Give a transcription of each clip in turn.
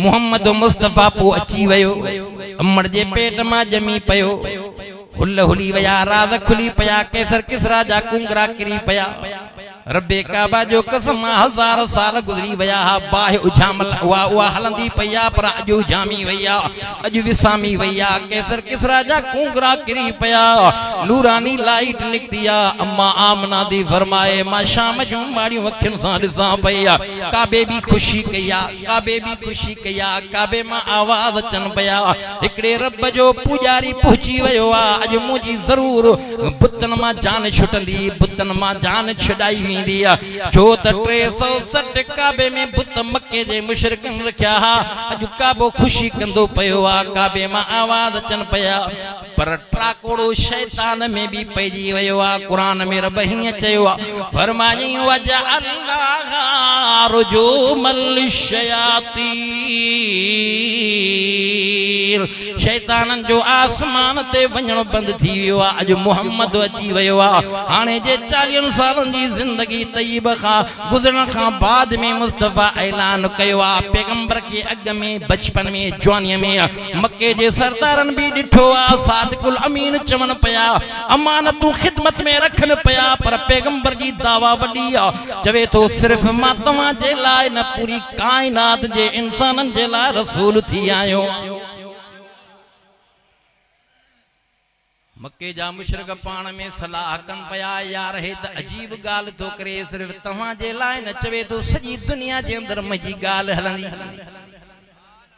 मोहम्मद मुस्तफा पो अची वयो अमर जे पेट मां जमी पयो हुल हुली वया राज खुली पया कैसर किसरा जा कुंगरा किरी पया रब्बे काबा जो कसम 1000 साल गुजरी वया बाह उजामल वा हलंदी पया पर अजु जामी वया अजु विसामी वया कैसर किसरा जा कुंगरा किरी पया नूरानी लाइट निकतिया अम्मा आमना दी फरमाए मां शाम जो माड़ियों अखिन सा दिसा पया काबे भी खुशी कया काबे मां आवाज अचन पया एकड़े रब जो पुजारी पहुंची वयो अज मुजी जरूर बुतन मां जान छुटंदी बुतन मां जान छडाई जो 360 काबे में बुत मक्के जे मुशरिकन रखया अज काबो खुशी कंदो पयो काबे मां आवाज अचन पया पर ट्राकोड़ो शैतान में भी पैजी वयो कुरान में रब ही चयो फरमाई वजअल्लाह रुजुमल शयातीन शैतानन जो आसमान ते वणो बंद थी वियो अज मोहम्मद अची वयो हाने जे 40 सालन जी जिंदगी तय्यब खा गुजरन खा बाद में मुस्तफा ऐलान कयो पैगंबर के अग में बचपन में जवानी में मक्के जे सरदारन भी डिठो सादिकुल अमीन चवन पया अमानतू खिदमत में रखन पया पर पैगंबर जी दावा वडी चवे तो सिर्फ मां तवा जे लाए न पूरी कायनात जे इंसानन जे ला रसूल थी आयो मक्के जा मुशरिक पान में सलाह कन पया यार हे त अजीब गाल तो करे सिर्फ तवा जे लाए न चवे तो सजी दुनिया जे अंदर मजी गाल हलंदी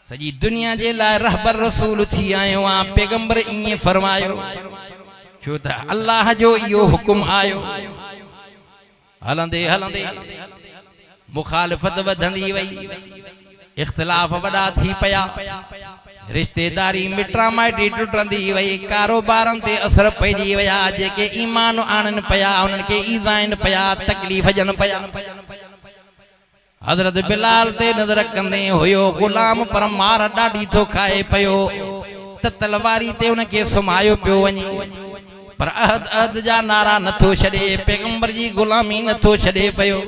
सजी दुनिया जे लाए रहबर रसूल थी आयो पैगंबर इए फरमायो छो त अल्लाह जो यो हुकुम आयो हलंदे हलंदे मुखालिफत वधंदी वई इख्तिलाफ वडा थी पया रिश्तेदारी मिट्रा माइटी टुटंदी वई कारोबारन ते असर पइजी वया जेके ईमान आणन पया उनन के ईज़ाइन पया तकलीफ जन पया हजरत बिलाल ते नजर कंदे होयो गुलाम पर मार डाडी तो खाए पयो त तलवारी ते उनके सुमायो पियो वनी पर अहद अहद जा नारा नथो छड़े पैगंबर जी गुलामी नथो छड़े पयो